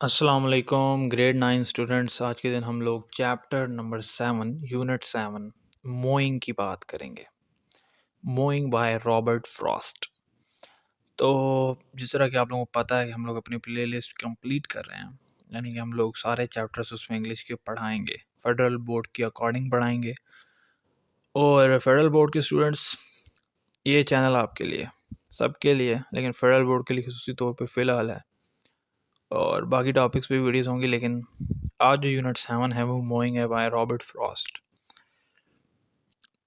अस्सलाम वालेकुम grade 9 students. आज के दिन हम लोग चैप्टर नंबर 7 यूनिट 7 मोइंग की बात करेंगे। Moving by Robert Frost. तो जिस तरह कि आप लोगों को पता है कि हम लोग अपनी प्लेलिस्ट कंप्लीट कर रहे हैं, यानी कि हम लोग सारे चैप्टर्स उसमें इंग्लिश के पढ़ाएंगे, फेडरल बोर्ड के अकॉर्डिंग पढ़ाएंगे। और फेडरल बोर्ड के स्टूडेंट्स, ये चैनल आपके लिए, सबके लिए, लेकिन फेडरल बोर्ड के लिए खसूसी तौर पे फ़िलहाल है, और बाकी टॉपिक्स पे वीडियोस होंगी। लेकिन आज जो यूनिट 7 है वो मोइंग है बाय रॉबर्ट फ्रॉस्ट,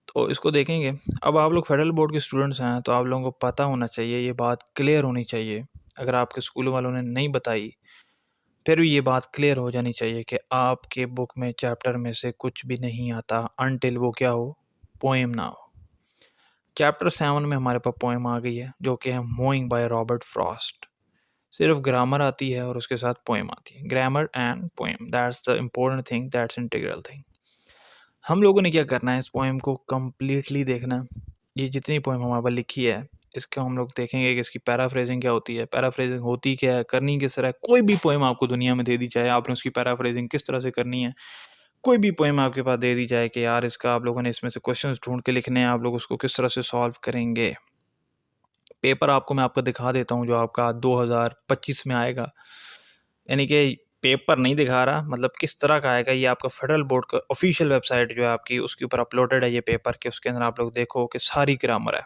तो इसको देखेंगे। अब आप लोग फेडरल बोर्ड के स्टूडेंट्स हैं तो आप लोगों को पता होना चाहिए, ये बात क्लियर होनी चाहिए। अगर आपके स्कूल वालों ने नहीं बताई फिर भी ये बात क्लियर हो जानी चाहिए कि आपके बुक में चैप्टर में से कुछ भी नहीं आता अनटिल वो क्या हो, पोएम ना हो। चैप्टर 7 में हमारे पास पोएम आ गई है जो कि है मोइंग बाय रॉबर्ट फ्रॉस्ट। सिर्फ ग्रामर आती है और उसके साथ पोएम आती है। Grammar and poem, that's the important thing, that's integral thing. हम लोगों ने क्या करना है, इस पोएम को कम्प्लीटली देखना है। ये जितनी पोएम हमारे पास लिखी है इसको हम लोग देखेंगे कि इसकी पैराफ्रेजिंग क्या होती है, पैराफ्रेजिंग होती क्या है, करनी किस तरह है। कोई भी पोएम आपको दुनिया में दे दी जाए, आपने उसकी पैराफ्रेजिंग किस तरह से करनी है। कोई भी पोएम आपके पास दे दी जाए कि यार इसका आप लोगों ने इसमें से क्वेश्चंस ढूंढ के लिखने हैं, आप लोग उसको किस तरह से सॉल्व करेंगे। पेपर आपको मैं आपका दिखा देता हूँ जो आपका 2025 में आएगा, यानी कि पेपर नहीं दिखा रहा, मतलब किस तरह का आएगा। ये आपका फेडरल बोर्ड का ऑफिशियल वेबसाइट जो है आपकी, उसके ऊपर अपलोडेड है ये पेपर के। उसके अंदर आप लोग देखो कि सारी ग्रामर है।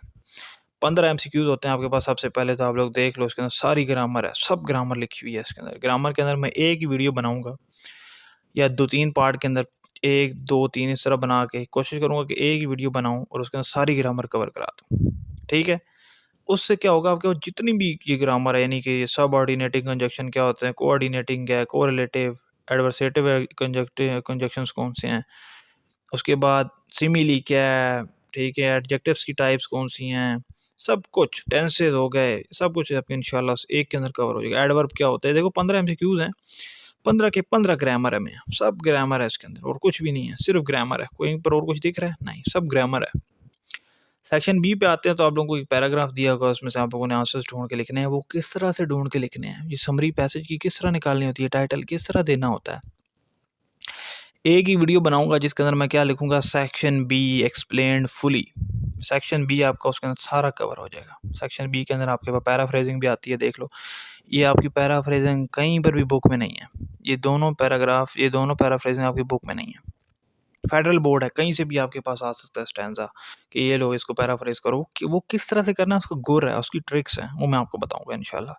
15 एमसीक्यूज होते हैं आपके पास। सबसे पहले तो आप लोग देख लो, उसके अंदर सारी ग्रामर है, सब ग्रामर लिखी हुई है इसके अंदर। ग्रामर के अंदर मैं एक ही वीडियो बनाऊंगा या 2-3 पार्ट के अंदर, 1-2-3 इस तरह बना के कोशिश करूंगा कि एक ही वीडियो बनाऊं और उसके अंदर सारी ग्रामर कवर करा दूं। ठीक है, उससे क्या होगा, आपके जितनी भी ये ग्रामर है, यानी कि सब ऑर्डिनेटिंग कंजक्शन क्या होते हैं, कोऑर्डिनेटिंग क्या है, कोरिलेटिव, एडवर्सेटिव कंजक्शंस कौन से हैं, उसके बाद सिमिली क्या है, ठीक है, एडजेक्टिव्स की टाइप्स कौन सी हैं, सब कुछ, टेंसेज हो गए, सब कुछ आपके इंशाल्लाह एक के अंदर कवर हो जाएगा। एडवर्ब क्या होता है, देखो 15 एमसीक्यूज हैं, 15 के 15 ग्रामर है, में सब ग्रामर है इसके अंदर और कुछ भी नहीं है, सिर्फ ग्रामर है। कोई पर और कुछ दिख रहा है नहीं, सब ग्रामर है। सेक्शन बी पे आते हैं तो आप लोगों को एक पैराग्राफ दिया होगा, उसमें से आप लोगों ने आंसर्स ढूंढ के लिखने हैं। वो किस तरह से ढूंढ के लिखने हैं, ये समरी पैसेज की किस तरह निकालनी होती है, टाइटल किस तरह देना होता है। एक ही वीडियो बनाऊंगा जिसके अंदर मैं क्या लिखूंगा, section B explained fully. Section B आपका उसके अंदर सारा कवर हो जाएगा। सेक्शन बी के अंदर आपके पास पैराफ्रेजिंग भी आती है, देख लो। ये आपकी पैराफ्रेजिंग कहीं पर भी बुक में नहीं है। ये दोनों पैराग्राफ, ये दोनों पैराफ्रेजिंग आपकी बुक में नहीं है। फेडरल बोर्ड है, कहीं से भी आपके पास आ सकता है स्टैंजा कि ये लो इसको पैराफ्रेज करो, कि वो किस तरह से करना है, उसका गुर है, उसकी ट्रिक्स हैं, वो मैं आपको बताऊंगा इंशाल्लाह।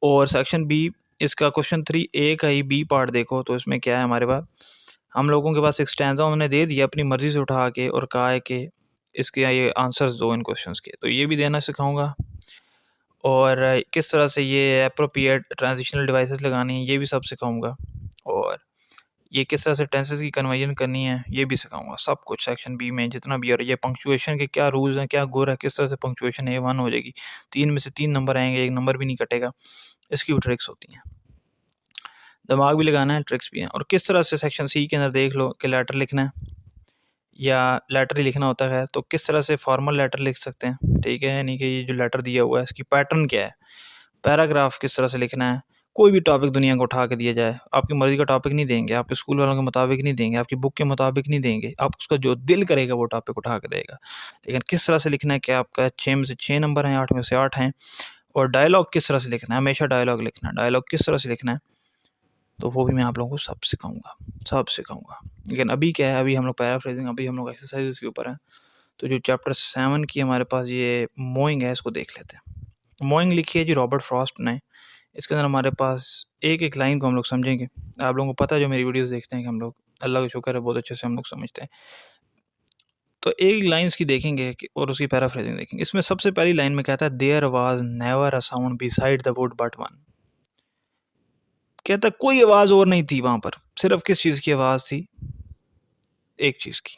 और सेक्शन बी, इसका क्वेश्चन 3 ए का ही बी पार्ट देखो तो इसमें क्या है हमारे पास, हम लोगों के पास एक स्टैंजा उन्होंने दे दिया अपनी मर्जी से उठा के और कहा है कि इसके ये आंसर्स दो इन क्वेश्चंस के, तो ये भी देना सिखाऊंगा। और किस तरह से ये अप्रोप्रिएट ट्रांजिशनल डिवाइसेस लगानी है ये भी सब सिखाऊंगा। और ये किस तरह से टेंसेस की कन्वर्जन करनी है ये भी सिखाऊंगा, सब कुछ सेक्शन बी में जितना भी। और ये पंक्चुएशन के क्या रूल्स हैं, क्या गुर है, किस तरह से पंक्चुएशन A1 हो जाएगी, 3 में से 3 नंबर आएंगे, एक नंबर भी नहीं कटेगा, इसकी भी ट्रिक्स होती हैं। दिमाग भी लगाना है, ट्रिक्स भी हैं। और किस तरह से सेक्शन सी के अंदर देख लो कि लेटर लिखना है या लेटर ही लिखना होता है, तो किस तरह से फॉर्मल लेटर लिख सकते हैं। ठीक है, यानी कि ये जो लेटर दिया हुआ है इसकी पैटर्न क्या है, पैराग्राफ किस तरह से लिखना है। कोई भी टॉपिक दुनिया को उठा के दिया जाए, आपकी मर्ज़ी का टॉपिक नहीं देंगे, आपके स्कूल वालों के मुताबिक नहीं देंगे, आपकी बुक के मुताबिक नहीं देंगे, आप उसका जो दिल करेगा वो टॉपिक उठा के देगा। लेकिन किस तरह से लिखना है कि आपका 6 में से 6 नंबर हैं, 8 में से 8 हैं। और डायलॉग किस तरह से लिखना है, हमेशा डायलॉग लिखना है, डायलॉग किस तरह से लिखना है, तो वो भी मैं आप लोगों को सब सिखाऊंगा, सब सिखाऊंगा। लेकिन अभी क्या है, अभी हम लोग पैराफ्रेजिंग, अभी हम लोग एक्सरसाइज के ऊपर हैं। तो जो चैप्टर 7 की हमारे पास ये मोइंग है, इसको देख लेते हैं। मोइंग लिखी है जी रॉबर्ट फ्रॉस्ट ने। इसके अंदर हमारे पास एक एक लाइन को हम लोग समझेंगे। आप लोगों को पता है, जो मेरी वीडियोस देखते हैं, कि हम लोग, अल्लाह का शुक्र है, बहुत अच्छे से हम लोग समझते हैं। तो एक लाइन्स की देखेंगे और उसकी पैराफ्रेजिंग देखेंगे। इसमें सबसे पहली लाइन में कहता है, there was never a sound beside the wood but one. कहता है कोई आवाज़ और नहीं थी वहाँ पर, सिर्फ किस चीज़ की आवाज़ थी, एक चीज़ की।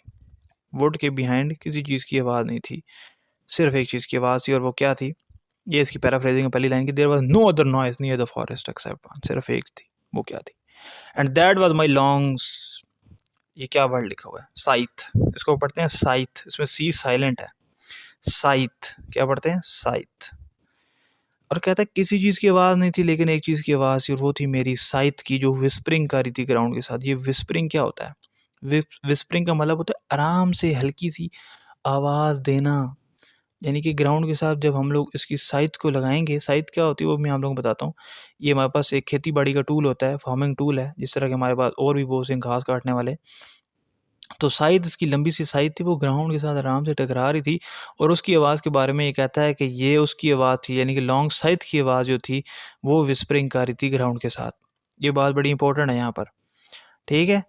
वुड के बिहाइंड किसी चीज़ की आवाज़ नहीं थी, सिर्फ एक चीज़ की आवाज़ थी, और वो क्या थी। ये इसकी पैराफ्रेजिंग है पहली लाइन की, there was no other noise near the forest except one. सिर्फ एक थी, वो क्या थी, and that was my long, ये क्या वर्ड लिखा हुआ है, साइथ। इसको पढ़ते हैं साइथ, इसमें सी साइलेंट है। साइथ क्या पढ़ते हैं, साइथ। और कहता है किसी चीज़ की आवाज़ नहीं थी, लेकिन एक चीज़ की आवाज़ थी, और वो थी मेरी साइथ की जो विस्परिंग कर रही थी ग्राउंड के साथ। ये विस्परिंग क्या होता है? विस्परिंग का मतलब होता है आराम से हल्की सी आवाज़ देना। यानी कि ग्राउंड के साथ जब हम लोग इसकी साइथ को लगाएंगे, साइथ क्या होती है वो मैं आप लोगों को बताता हूँ। ये हमारे पास एक खेती बाड़ी का टूल होता है, फार्मिंग टूल है, जिस तरह के हमारे पास और भी बहुत से घास काटने वाले। तो साइथ, इसकी लंबी सी साइथ थी, वो ग्राउंड के साथ आराम से टकरा रही थी, और उसकी आवाज़ के बारे में ये कहता है कि ये उसकी आवाज़ थी, यानी कि लॉन्ग साइथ की आवाज़ जो थी वो विस्परिंग कर रही थी ग्राउंड के साथ। ये बात बड़ी इंपॉर्टेंट है यहाँ पर, ठीक है।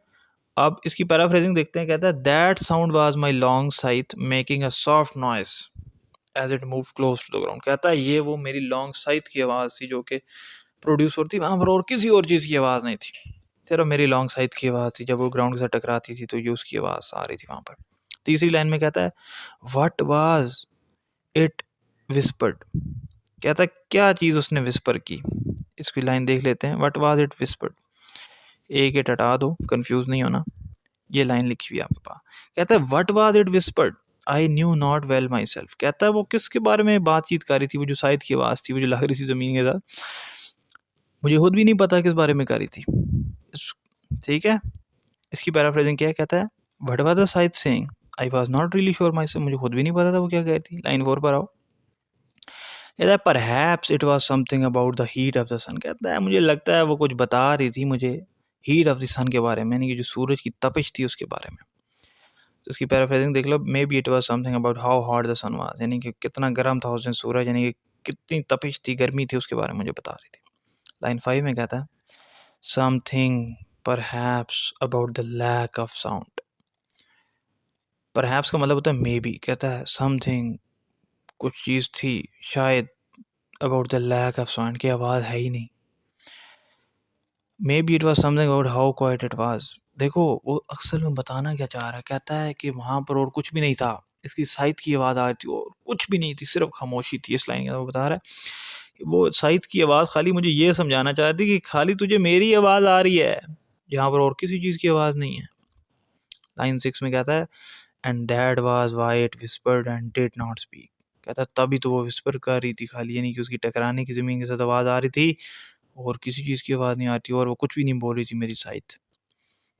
अब इसकी पैराफ्रेजिंग देखते हैं। कहता है that sound was my long scythe making a soft noise as it move close to the ground. कहता है ये वो मेरी लॉन्ग साइथ की आवाज़ थी जो कि प्रोड्यूस होती थी वहाँ पर, और किसी और चीज़ की आवाज़ नहीं थी, सिर्फ मेरी लॉन्ग साइथ की आवाज़ थी। जब वो ग्राउंड के साथ टकराती थी तो ये उसकी आवाज़ आ रही थी वहाँ पर। तीसरी लाइन में कहता है व्हाट वाज इट विस्पर्ड। कहता है क्या चीज़ उसने विस्पर की। इसकी लाइन देख लेते हैं। व्हाट वाज इट विस्पर्ड, एक इट हटा दो, कंफ्यूज नहीं होना। ये लाइन लिखी हुई है आपके पास। कहता है what was it whispered I knew not well my self. कहता है वो किसके बारे में बातचीत कर रही थी, वो जो शायद की आवाज़ थी, वो जो लग रही थी ज़मीन के साथ, मुझे खुद भी नहीं पता किस बारे में कर रही थी। ठीक है, इसकी पैराफ्रेजिंग क्या है। कहता है what was the side saying I was not really sure my self. मुझे खुद भी नहीं पता था वो क्या कह रही थी। लाइन 4 पर आओ। कहता है perhaps it was something about the heat of the sun. कहता है मुझे लगता है वो कुछ बता रही थी मुझे हीट ऑफ द सन के बारे में, यानी कि जो सूरज की तपिश थी उसके बारे में। तो इसकी पैराफ्रेजिंग देख लो। Maybe it was something about how hot the sun was, यानी कि कितना गर्म था उस दिन सूरज, यानी कि कितनी तपिश थी, गर्मी थी, उसके बारे में मुझे बता रही थी। लाइन 5 में कहता है something perhaps about the lack of sound. Perhaps का मतलब होता है मे बी। कहता है समथिंग, कुछ चीज़ थी शायद, about the lack of sound, की आवाज़ है ही नहीं। Maybe it was something about how quiet it was. देखो वो अक्सर में बताना क्या चाह रहा है। कहता है कि वहाँ पर और कुछ भी नहीं था, इसकी साइथ की आवाज़ आ रही थी और कुछ भी नहीं थी, सिर्फ खामोशी थी। इस लाइन के वो बता रहा है वो साइथ की आवाज़ खाली मुझे ये समझाना चाहती कि खाली तुझे मेरी आवाज़ आ रही है, यहाँ पर और किसी चीज़ की आवाज़ नहीं है। लाइन 6 में कहता है and that was why it whispered and did not speak. कहता है तभी तो वो विस्पर कर रही थी खाली, यानी कि उसकी टकराने की ज़मीन के साथ आवाज़ आ रही थी और किसी चीज़ की आवाज़ नहीं आती, और वो कुछ भी नहीं बोल रही थी मेरी साइड।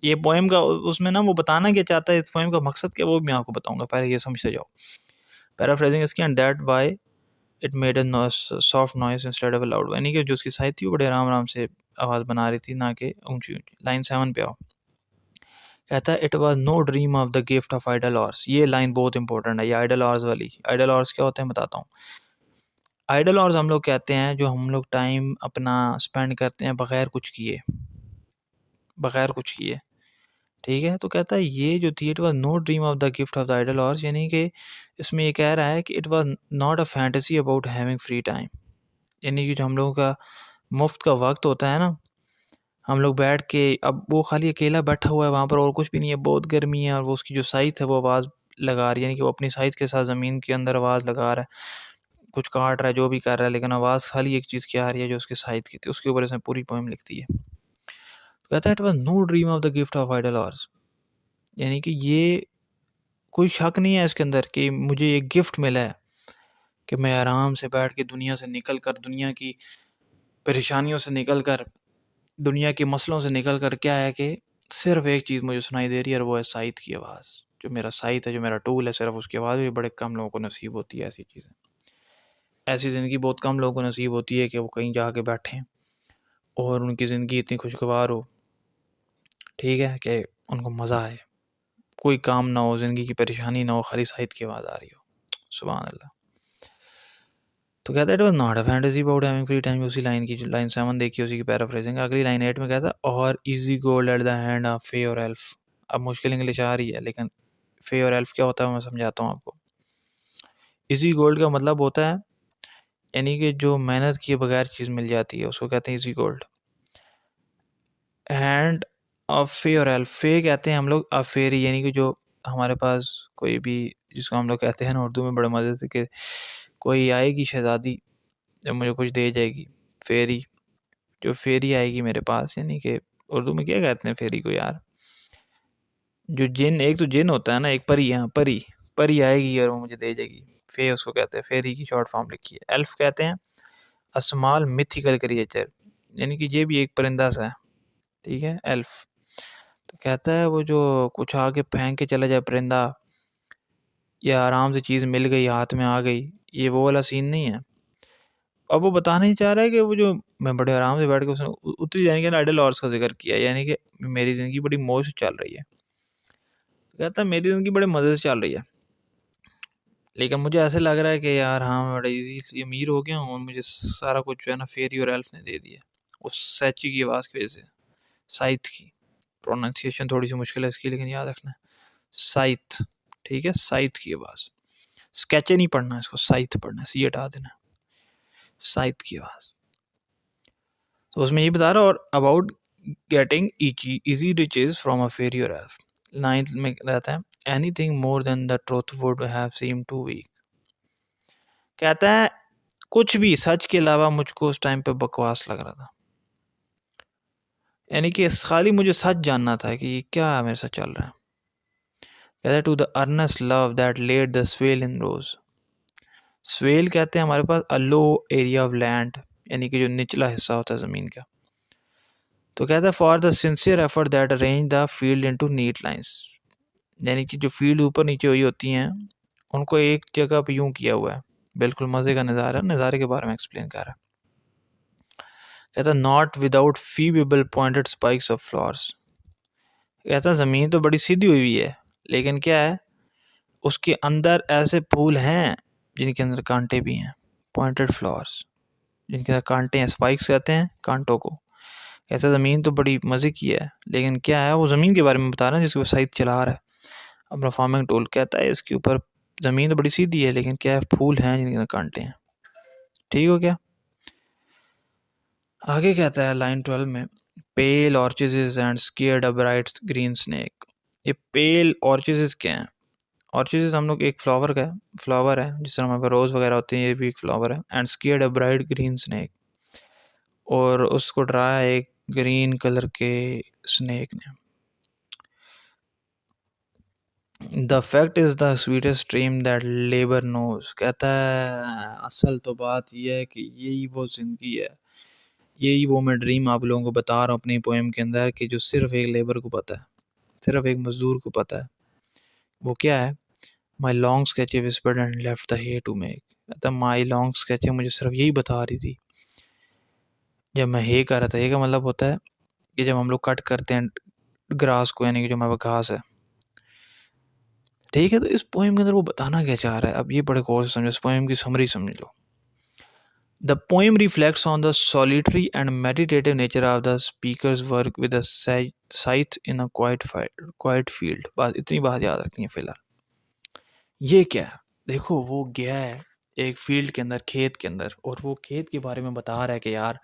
ये पोएम का उसमें ना वो बताना क्या चाहता है, इस पोएम का मकसद क्या, वो मैं आपको बताऊंगा, पहले ये समझते जाओ। पैराफ्रेजिंग इसकी and that why it made a soft noise instead of a loud, यानी कि जो उसकी साइड थी वो बड़े आराम आराम से आवाज़ बना रही थी, ना कि ऊंची ऊंची। लाइन 7 पे आओ। कहता है it was no dream of the gift of idle hours. ये लाइन बहुत इंपॉर्टेंट है, ये आइडल ऑर्स वाली। आइडल ऑर्स क्या होते हैं बताता हूँ। आइडल ऑर्स हम लोग कहते हैं जो हम लोग टाइम अपना स्पेंड करते हैं बगैर कुछ किए, बगैर कुछ किए, ठीक है। तो कहता है ये जो थी it was no dream of the gift of the idle hours, यानी कि इसमें ये कह रहा है कि it was not a fantasy about having free time, यानी कि जो हम लोगों का मुफ्त का वक्त होता है ना, हम लोग बैठ के, अब वो खाली अकेला बैठा हुआ है वहाँ पर और कुछ भी नहीं है, बहुत गर्मी है, और वो उसकी जो साइथ है वो आवाज़ लगा रही है, यानी कि वो अपनी साइथ के साथ ज़मीन के अंदर आवाज़ लगा रहा है, कुछ काट रहा है, जो भी कर रहा है, लेकिन आवाज़ खाली एक चीज़ की आ रही है जो उसकी साइथ की थी। उसके ऊपर इसने पूरी पोएम लिख दी है। तो कहता है it was no dream of the gift of idle hours, यानी कि ये कोई शक नहीं है इसके अंदर कि मुझे एक गिफ्ट मिला है कि मैं आराम से बैठ के दुनिया से निकल कर, दुनिया की परेशानियों से निकल कर, दुनिया के मसलों से निकल कर, क्या है कि सिर्फ एक चीज़ मुझे सुनाई दे रही है, और वो है साइथ की आवाज़। जो मेरा साइथ है, जो मेरा टूल है, सिर्फ उसकी आवाज़ भी बड़े कम लोगों को नसीब होती है। ऐसी चीज़ें, ऐसी ज़िंदगी बहुत कम लोगों को नसीब होती है कि वो कहीं जाके बैठें और उनकी ज़िंदगी इतनी खुशगवार हो, ठीक है, कि उनको मज़ा आए, कोई काम ना हो, ज़िंदगी की परेशानी ना हो, खाली साइथ की आवाज़ आ रही हो। सुभान अल्लाह। तो कहता है it was not a fantasy about having free time. उसी लाइन की, जो लाइन 7 देखी उसी की पैराफ्रेजिंग। अगली लाइन 8 में कहता है और easy gold at the hand of फे और एल्फ। अब मुश्किल इंग्लिश आ रही है, लेकिन फे और एल्फ क्या होता है मैं समझाता हूँ आपको। इजी गोल्ड का मतलब होता है, यानी कि जो मेहनत किए बगैर चीज़ मिल जाती है उसको कहते हैं इजी गोल्ड। हैंड ऑफ फे और एल्फ, फे कहते हैं हम लोग अफेरी, यानी कि जो हमारे पास कोई भी, जिसको हम लोग कहते हैं ना उर्दू में बड़े मज़े से, कि कोई आएगी शहज़ादी जब मुझे कुछ दे जाएगी, फेरी, जो फेरी आएगी मेरे पास, यानी कि उर्दू में क्या कहते हैं फेरी को यार, जो जिन, एक तो जिन होता है ना, एक परी, हाँ परी, परी आएगी और वो मुझे दे जाएगी, फे उसको कहते हैं, फेरी की शॉर्ट फॉर्म लिखी है। एल्फ कहते हैं अ स्मॉल मिथिकल क्रिएचर, यानी कि ये भी एक परिंदा सा है, ठीक है, एल्फ। तो कहता है वो जो कुछ आके फेंक के चला जाए परिंदा, या आराम से चीज़ मिल गई, हाथ में आ गई, ये वो वाला सीन नहीं है। अब वो बताना ही चाह रहा है कि वो जो मैं बड़े आराम से बैठ के उसने उतरी जाने के आइडल हॉर्स का जिक्र किया, यानी कि मेरी ज़िंदगी बड़ी मौज से चल रही है। कहता है मेरी ज़िंदगी बड़े मज़े से चल रही है, लेकिन मुझे ऐसे लग रहा है कि यार हाँ मैं बड़ा इजी अमीर हो गया हूँ और मुझे सारा कुछ जो है ना फेरी और एल्फ ने दे दिया। उस सैची की आवाज़ की वजह से, साइथ की प्रोनाउंसिएशन थोड़ी सी मुश्किल है इसकी, लेकिन याद रखना साइथ, ठीक है, साइथ की आवाज़। स्केचे नहीं पढ़ना इसको, साइथ पढ़ना है, सी हटा देना, साइथ की आवाज़। तो उसमें ये बता रहा or about getting easy riches from a fairy or elf. Ninth में रहता है anything more than the truth would have seem too weak. कहता है कुछ भी सच के अलावा मुझको उस टाइम पे बकवास लग रहा था, यानी कि खाली मुझे सच जानना था कि ये क्या मेरे साथ चल रहा है। कहता है to the earnest love that laid the swale in rows. Swale कहते हैं हमारे पास a low area of land, यानी कि जो निचला हिस्सा होता है ज़मीन का। तो कहता है for the sincere effort that arrange the field into neat lines, यानी कि जो फील्ड ऊपर नीचे हुई होती हैं उनको एक जगह पे यूं किया हुआ है। बिल्कुल मज़े का नज़ारा, नज़ारे के बारे में एक्सप्लेन कर रहा है। कहता not without feeble pointed spikes of flowers. कहता ज़मीन तो बड़ी सीधी हुई है, लेकिन क्या है उसके अंदर ऐसे फूल हैं जिनके अंदर कांटे भी हैं, पॉइंटेड फ्लावर्स जिनके अंदर कांटे हैं, स्पाइक्स कहते हैं कांटों को। कहता ज़मीन तो बड़ी मज़े की है, लेकिन क्या है वो ज़मीन के बारे में बता रहा है जिसके ऊपर साइड चला रहा है अपना फार्मिंग टूल। कहता है इसके ऊपर ज़मीन तो बड़ी सीधी है, लेकिन क्या है फूल हैं जिनके अंदर कांटे हैं। ठीक हो क्या? आगे कहता है लाइन 12 में pale orchids and scared a bright green snake. ये पेल ऑर्चिड्स क्या हैं? ऑर्चिड्स हम लोग एक फ्लावर है जिस तरह हमारे पास रोज़ वगैरह होते हैं, ये भी एक फ्लावर है। And scared a bright green snake, और उसको डराया एक ग्रीन कलर के स्नेक ने। The fact is the sweetest dream that labour knows. कहता है असल तो बात यह है कि यही वो ज़िंदगी है, यही वो मैं ड्रीम आप लोगों को बता रहा हूँ अपनी पोएम के अंदर, कि जो सिर्फ एक लेबर को पता है, सिर्फ एक मजदूर को पता है। वो क्या है? माई लॉन्ग स्केच whispered and left the hay to make. कहता माई लॉन्ग स्केच मुझे सिर्फ यही बता रही थी जब मैं हे कर रहा था। हे का मतलब होता है कि जब हम लोग कट करते हैं ग्रास को, यानी कि जो हमारे पास घास है, ठीक है। तो इस पोएम के अंदर वो बताना क्या चाह रहा है, अब ये बड़े गौर से समझो, इस पोएम की समरी समझ लो। The poem reflects on the solitary and meditative nature of the speaker's work with a scythe in a quite field. बात इतनी बात याद रखनी है फिलहाल। ये क्या है? देखो वो गया है एक फील्ड के अंदर, खेत के अंदर, और वो खेत के बारे में बता रहा है कि यार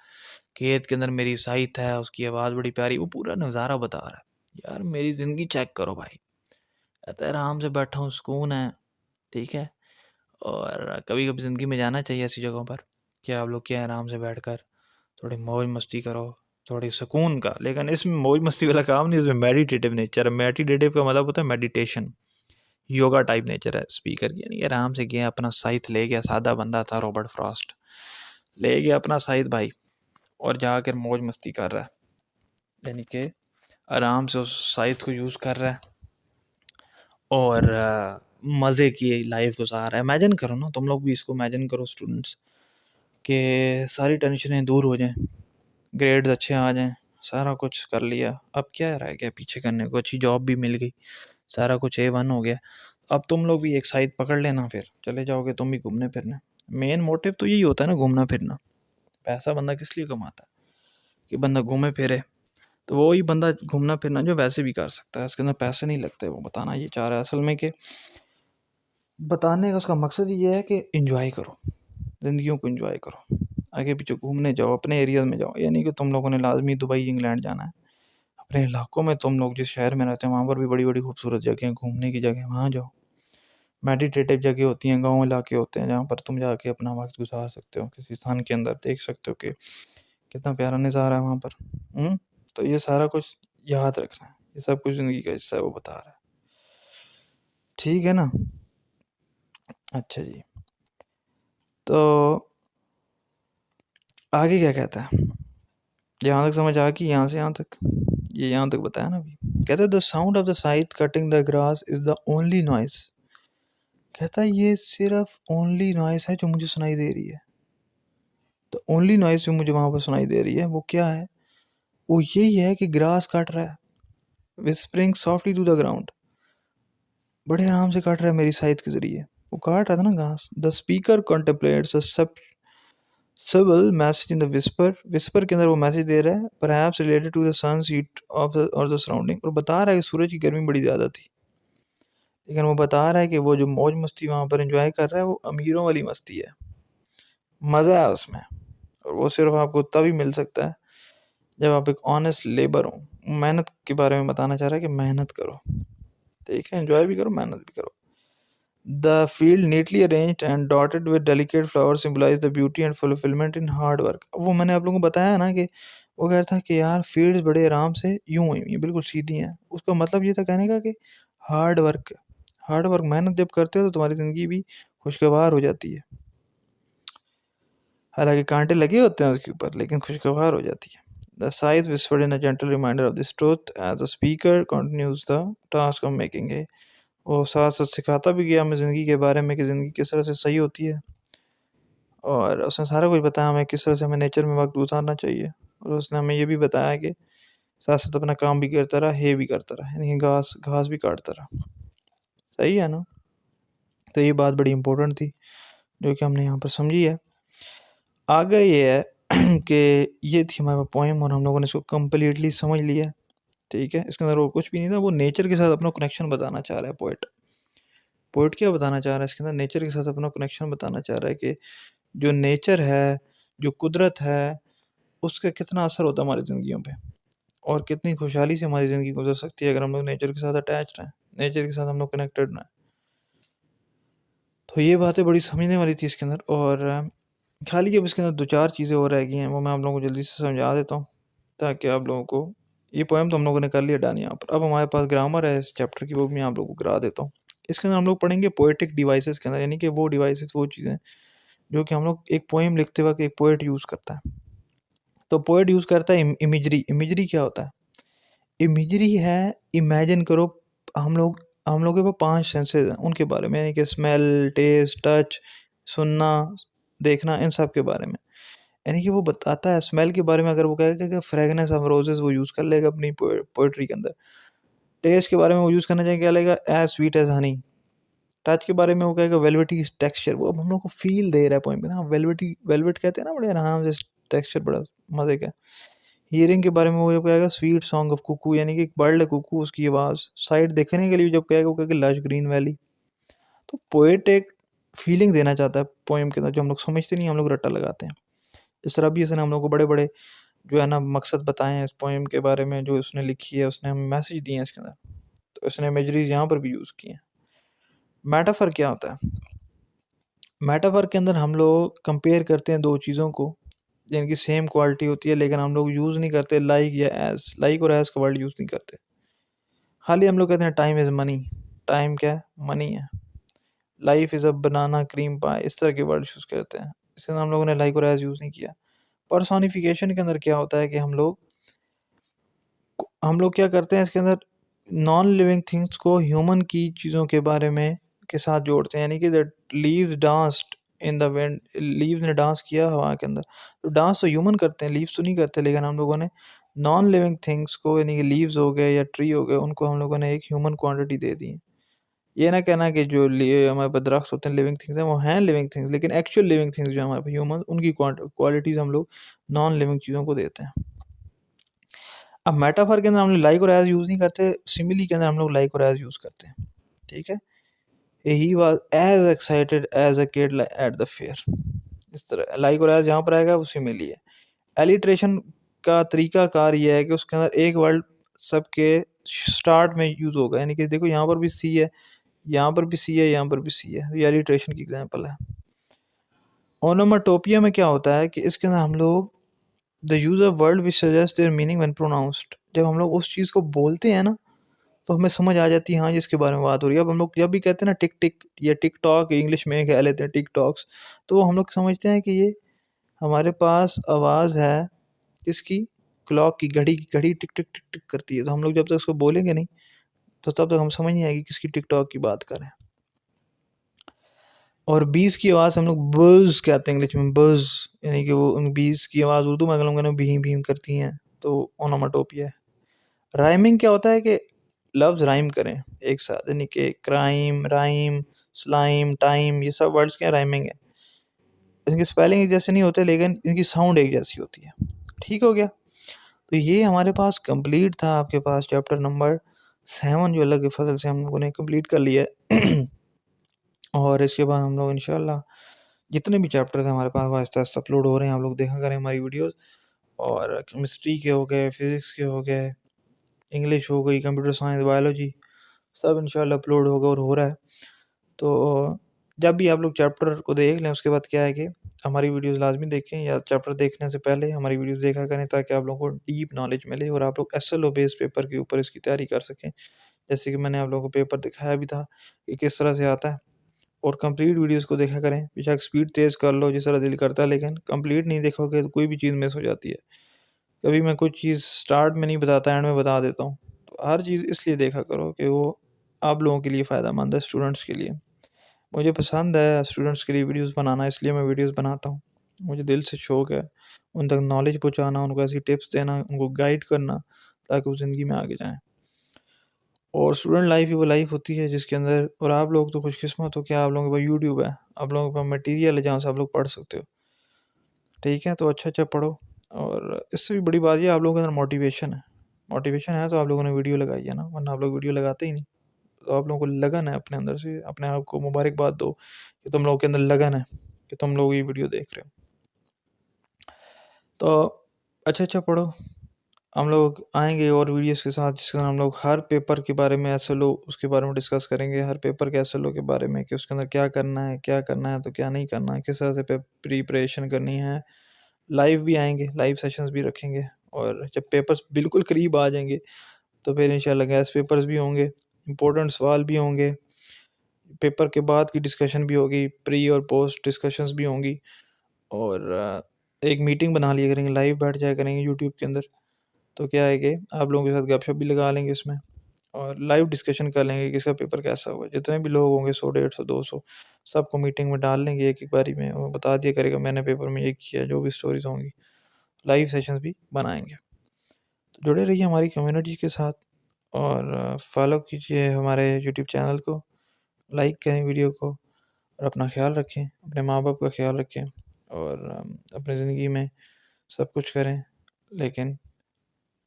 खेत के अंदर मेरी साइथ है, उसकी आवाज़ बड़ी प्यारी, वो पूरा नज़ारा बता रहा है। यार मेरी ज़िंदगी चेक करो भाई, कहता है आराम से बैठा हूँ, सुकून है, ठीक है। और कभी कभी ज़िंदगी में जाना चाहिए ऐसी जगहों पर कि आप लोग क्या आराम से बैठकर थोड़ी मौज मस्ती करो, थोड़ी सुकून का। लेकिन इसमें मौज मस्ती वाला काम नहीं, इसमें मेडिटेटिव नेचर है। मेडिटेटिव का मतलब होता है मेडिटेशन, योगा टाइप नेचर है स्पीकर की। यानी आराम से गया अपना साइथ ले गया, सादा बंदा था रॉबर्ट फ्रॉस्ट, ले गया अपना साइथ भाई और जाकर मौज मस्ती कर रहा है, यानी कि आराम से उस साइथ को यूज़ कर रहा है और मज़े की लाइफ गुजार रहा है। इमेजिन करो ना, तुम लोग भी इसको इमेजिन करो स्टूडेंट्स, कि सारी टेंशनें दूर हो जाएं, ग्रेड्स अच्छे आ जाएं, सारा कुछ कर लिया, अब क्या रह गया पीछे करने को, अच्छी जॉब भी मिल गई, सारा कुछ A1 हो गया। अब तुम लोग भी एक साइड पकड़ लेना, फिर चले जाओगे तुम भी घूमने फिरने। मेन मोटिव तो यही होता है ना, घूमना फिरना। पैसा बंदा किस लिए कमाता है? कि बंदा घूमे फिरे। तो वही बंदा घूमना फिरना जो वैसे भी कर सकता है, उसके अंदर पैसे नहीं लगते। वो बताना ये चाह रहा है असल में कि बताने का उसका मकसद ये है कि एंजॉय करो, ज़िंदगियों को एंजॉय करो, आगे पीछे घूमने जाओ, अपने एरिया में जाओ। यानी कि तुम लोगों ने लाजमी दुबई इंग्लैंड जाना है, अपने इलाकों में तुम लोग जिस शहर में रहते हैं वहाँ पर भी बड़ी बड़ी खूबसूरत जगह हैं, घूमने की जगह, वहाँ जाओ। मेडिटेटिव जगह होती हैं, गांव इलाके होते हैं जहाँ पर तुम जाके अपना वक्त गुजार सकते हो, किसी स्थान के अंदर देख सकते हो कि कितना प्यारा नज़ारा है वहाँ पर। तो ये सारा कुछ याद रखना है, ये सब कुछ ज़िंदगी का हिस्सा है, वो बता रहा है। ठीक है ना? अच्छा जी, तो आगे क्या कहता है, यहाँ तक समझ आ गई, यहाँ से यहाँ तक, ये यहाँ तक बताया ना अभी। कहता है द साउंड ऑफ द साइथ cutting the grass is the only noise. कहता है ये सिर्फ ओनली नॉइस है जो मुझे सुनाई दे रही है। द ओनली नॉइस जो मुझे वहाँ पर सुनाई दे रही है वो क्या है, वो यही है कि ग्रास काट रहा है, whispering softly to the ground, बड़े आराम से काट रहा है मेरी साइथ के जरिए, वो काट रहा था ना घास। The speaker contemplates a subtle message in the whisper के अंदर वो मैसेज दे रहा है, perhaps related to the sun's heat of the or the surrounding, और बता रहा है कि सूरज की गर्मी बड़ी ज़्यादा थी, लेकिन वो बता रहा है कि वो जो मौज मस्ती वहाँ पर एंजॉय कर रहा है वो अमीरों वाली मस्ती है, मज़ा है उसमें, और वो सिर्फ आपको तभी मिल सकता है जब आप एक ऑनेस्ट लेबर हो। मेहनत के बारे में बताना चाह रहा है कि मेहनत करो, ठीक है, एंजॉय भी करो, मेहनत भी करो। The field neatly arranged and dotted with delicate flowers symbolize the beauty and fulfillment in hard work। अब वो मैंने आप लोगों को बताया ना कि वो कह रहा था कि यार फील्ड्स बड़े आराम से यूं हुई हैं, बिल्कुल सीधी हैं। उसका मतलब ये था कहने का कि हार्ड वर्क मेहनत जब करते हो तो तुम्हारी ज़िंदगी भी खुशगवार हो जाती है। हालांकि कांटे लगे होते हैं उसके ऊपर, लेकिन खुशगवार हो जाती है। The sighs whispered in a gentle reminder of this truth as the speaker continues the task of making hay। वो साथ साथ सिखाता भी गया हमें ज़िंदगी के बारे में कि ज़िंदगी किस तरह से सही होती है, और उसने सारा कुछ बताया हमें किस तरह से हमें नेचर में वक्त गुजारना चाहिए, और उसने हमें ये भी बताया कि साथ साथ अपना काम भी करता रहा, हे भी करता रहा, यानी घास घास भी काटता रहा। सही है ना। तो ये बात बड़ी इंपॉर्टेंट थी जो कि हमने यहाँ पर समझी है। आगे ये है कि ये थी हमारे पोएम और हम लोगों ने इसको कम्प्लीटली समझ लिया, ठीक है। इसके अंदर और कुछ भी नहीं था, वो नेचर के साथ अपना कनेक्शन बताना चाह रहा है पोइट क्या बताना चाह रहा है इसके अंदर, नेचर के साथ अपना कनेक्शन बताना चाह रहा है कि जो नेचर है, जो कुदरत है, उसका कितना असर होता है हमारी ज़िंदगियों पे, और कितनी खुशहाली से हमारी ज़िंदगी गुजर सकती है अगर हम लोग नेचर के साथ अटैच रहें, नेचर के साथ हम लोग कनेक्टेड रहें। तो ये बातें बड़ी समझने वाली थी इसके अंदर, और खाली अब इसके अंदर 2-4 चीज़ें और रह गई हैं, वो मैं आप लोगों को जल्दी से समझा देता हूँ ताकि आप लोगों को, ये पोएम तो हम लोगों ने कर लिया डन यहाँ पर। अब हमारे पास ग्रामर है इस चैप्टर की, वो भी मैं आप लोगों को करा देता हूँ। इसके अंदर हम लोग पढ़ेंगे पोएटिक डिवाइसेस के अंदर, यानी कि वो डिवाइसेस, वो चीज़ें जो कि हम लोग एक पोएम लिखते वक्त एक पोएट यूज़ करता है। तो पोएट यूज़ करता है इमेजरी। इमेजरी क्या होता है? इमेजरी है, इमेजिन करो, हम लोग के पास 5 सेंसेस हैं उनके बारे में, यानी कि स्मेल, टेस्ट, टच, सुनना, देखना, इन सब के बारे में। यानी कि वो बताता है स्मेल के बारे में, अगर वो कहेगा कि फ्रेगनेंस ऑफ रोजेस, वो यूज़ कर लेगा अपनी पोएट्री के अंदर। टेस्ट के बारे में वो यूज़ करना चाहिए, क्या लेगा, as sweet as honey. Touch के बारे में वो कहेगा वेलवेटी टेक्सचर, वो अब हम लोग को फील दे रहा है पोएम में ना, वेलवेट कहते हैं ना, बड़े आराम से टेक्सचर, बड़ा मज़े का। हियरिंग के बारे में वो जब कहेगा स्वीट सॉन्ग ऑफ कुकू, यानी कि एक बर्ड है कुकू, उसकी आवाज़। साइड देखने के लिए जब कहेगा वो कहेगा लश ग्रीन वैली। तो पोएट एक फीलिंग देना चाहता है पोएम के अंदर, जो हम लोग समझते नहीं, हम लोग रट्टा लगाते हैं। इस तरह भी इसने हम लोग को बड़े बड़े जो है ना मकसद बताए हैं इस पोएम के बारे में, जो उसने लिखी है, उसने हमें मैसेज दिए हैं इसके अंदर। तो उसने इमेजरीज यहाँ पर भी यूज़ की हैं। मेटाफर क्या होता है? मेटाफर के अंदर हम लोग कंपेयर करते हैं दो चीज़ों को जिनकी सेम क्वालिटी होती है, लेकिन हम लोग यूज़ नहीं करते लाइक या एज। लाइक और एज का वर्ड यूज़ नहीं करते। खाली हम लोग कहते हैं टाइम इज़ मनी। टाइम क्या है? मनी है। Life is a banana cream pie, इस तरह के वर्ड यूज़ करते हैं। इसके अंदर हम लोगों ने लाइक और एज यूज़ नहीं किया। पर्सोनिफिकेशन के अंदर क्या होता है कि हम लोग क्या करते हैं इसके अंदर, नॉन लिविंग थिंग्स को ह्यूमन की चीज़ों के बारे में के साथ जोड़ते हैं, यानी कि that leaves danced in the wind, leaves ने डांस किया हवा के अंदर। तो डांस तो ह्यूमन करते हैं, लीव्स तो नहीं करते, लेकिन हम लोगों ने नॉन लिविंग थिंग्स को, यानी कि लीव्स हो गए या ट्री हो गए, उनको हम लोगों ने एक ह्यूमन क्वांटिटी दे दी है। ये ना कहना कि जो हमारे पास दरख्त होते हैं लिविंग थिंग्स हैं, वो हैं लिविंग थिंग्स, लेकिन एक्चुअल लिविंग थिंग्स जो हमारे पास ह्यूमन, उनकी क्वालिटीज़ हम लोग नॉन लिविंग चीज़ों को देते हैं। अब मेटाफर के अंदर हम लोग लाइक और एज यूज़ नहीं करते, सिमिली के अंदर हम लोग लाइक और एज यूज़ करते हैं, ठीक है। He was as excited as a kid at the fair, इस तरह लाइक और एज यहाँ पर आएगा, वो सिमिली है। एलिट्रेशन का तरीका कार ये है कि उसके अंदर एक वर्ड सबके स्टार्ट में यूज़ होगा, यानी कि देखो यहाँ पर भी सी है, यहाँ पर भी सी है, यहाँ पर भी सी है, ये एलिट्रेशन की एग्जाम्पल है। ओनोमाटोपिया में क्या होता है कि इसके अंदर हम लोग the use of word which suggest there meaning when pronounced, जब हम लोग उस चीज़ को बोलते हैं ना तो हमें समझ आ जाती है, हाँ जिसके बारे में बात हो रही है। अब हम लोग जब भी कहते हैं ना टिक टिक या टिक टॉक, इंग्लिश में कह लेते हैं टिक टॉक्स, तो हम लोग समझते हैं कि ये हमारे पास आवाज़ है किसकी? क्लॉक की, घड़ी की। घड़ी टिक टिक टिक टिक करती है, तो हम लोग जब तक उसको बोलेंगे नहीं तो तब तक हम समझ नहीं आएगी किसकी टिक टॉक की बात करें। और बीस की आवाज़ हम लोग बज़ कहते हैं इंग्लिश में, बज़, यानी कि वो बीस की आवाज़ उर्दू में हम लोग भीम भीम करती हैं, तो ओनोमाटोपिया है। राइमिंग क्या होता है कि लफ्ज़ राइम करें एक साथ, यानी कि क्राइम, राइम, स्लाइम, टाइम, ये सब वर्ड्स क्या राइमिंग है। इनकी स्पेलिंग एक जैसे नहीं होते, लेकिन इनकी साउंड एक जैसी होती है। ठीक हो गया। तो ये हमारे पास कंप्लीट था, आपके पास चैप्टर नंबर 7 जो अलग फसल से हम लोगों ने कंप्लीट कर लिया है। और इसके बाद हम लोग इंशाल्लाह जितने भी चैप्टर्स हैं हमारे पास वो आहिस्ता आहिस्ता अपलोड हो रहे हैं, आप लोग देखा करें हमारी वीडियोस। और केमिस्ट्री के हो गए, फिज़िक्स के हो गए, इंग्लिश हो गई, कंप्यूटर साइंस, बायोलॉजी, सब इंशाल्लाह अपलोड होगा और हो रहा है। तो जब भी आप लोग चैप्टर को देख लें उसके बाद क्या है कि हमारी वीडियोस लाजमी देखें, या चैप्टर देखने से पहले हमारी वीडियोस देखा करें, ताकि आप लोगों को डीप नॉलेज मिले और आप लोग एसएलओ बेस्ड पेपर के ऊपर इसकी तैयारी कर सकें। जैसे कि मैंने आप लोगों को पेपर दिखाया भी था कि किस तरह से आता है। और कंप्लीट वीडियोस को देखा करें, बेशक स्पीड तेज़ कर लो जिस तरह दिल करता है, लेकिन कंप्लीट नहीं देखोगे तो कोई भी चीज़ मिस हो जाती है। कभी मैं कुछ चीज़ स्टार्ट में नहीं बताता, एंड में बता देता हूँ। तो हर चीज़ इसलिए देखा करो कि वो आप लोगों के लिए फ़ायदेमंद है, स्टूडेंट्स के लिए। मुझे पसंद है स्टूडेंट्स के लिए वीडियोस बनाना, इसलिए मैं वीडियोस बनाता हूँ। मुझे दिल से शौक़ है उन तक नॉलेज पहुँचाना, उनको ऐसी टिप्स देना, उनको गाइड करना, ताकि वो ज़िंदगी में आगे जाएँ। और स्टूडेंट लाइफ ही वो लाइफ होती है जिसके अंदर, और आप लोग तो खुशकिस्मत हो कि आप लोगों के पास यूट्यूब है, आप लोगों के पास मटेरियल है जहाँ से आप लोग पढ़ सकते हो। ठीक है, तो अच्छा पढ़ो। और इससे भी बड़ी बात ये, आप लोगों के अंदर मोटिवेशन है तो आप लोगों ने वीडियो लगाई है ना, वरना आप लोग वीडियो लगाते ही नहीं। तो आप लोगों को लगन है अपने अंदर से, अपने आप को मुबारकबाद दो कि तुम लोगों के अंदर लगन है कि तुम लोग ये वीडियो देख रहे हो। तो अच्छा पढ़ो। हम लोग आएंगे और वीडियोस के साथ, जिसके अंदर हम लोग हर पेपर के बारे में एसएलओ उसके बारे में डिस्कस करेंगे, हर पेपर के एसएलओ के बारे में कि उसके अंदर क्या करना है तो क्या नहीं करना है, किस तरह से प्रिपरेशन करनी है। लाइव भी आएंगे, लाइव सेशंस भी रखेंगे। और जब पेपर्स बिल्कुल करीब आ जाएंगे तो फिर इंशाल्लाह गैस पेपर्स भी होंगे, इम्पोर्टेंट सवाल भी होंगे, पेपर के बाद की डिस्कशन भी होगी, प्री और पोस्ट डिस्कशंस भी होंगी। और एक मीटिंग बना लिया करेंगे, लाइव बैठ जाया करेंगे यूट्यूब के अंदर। तो क्या है कि आप लोगों के साथ गपशप भी लगा लेंगे इसमें, और लाइव डिस्कशन कर लेंगे कि इसका पेपर कैसा हुआ। जितने भी लोग होंगे 100, 150, 200, सबको मीटिंग में डाल लेंगे एक बारी में, और बता दिया करेगा मैंने पेपर में ये किया, जो भी स्टोरीज होंगी। लाइव सेशंस भी बनाएंगे। तो जुड़े रहिए हमारी कम्युनिटी के साथ, और फॉलो कीजिए हमारे यूट्यूब चैनल को, लाइक करें वीडियो को, और अपना ख्याल रखें, अपने माँ बाप का ख्याल रखें, और अपनी ज़िंदगी में सब कुछ करें। लेकिन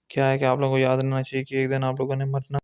क्या है कि आप लोगों को याद रखना चाहिए कि एक दिन आप लोगों ने मरना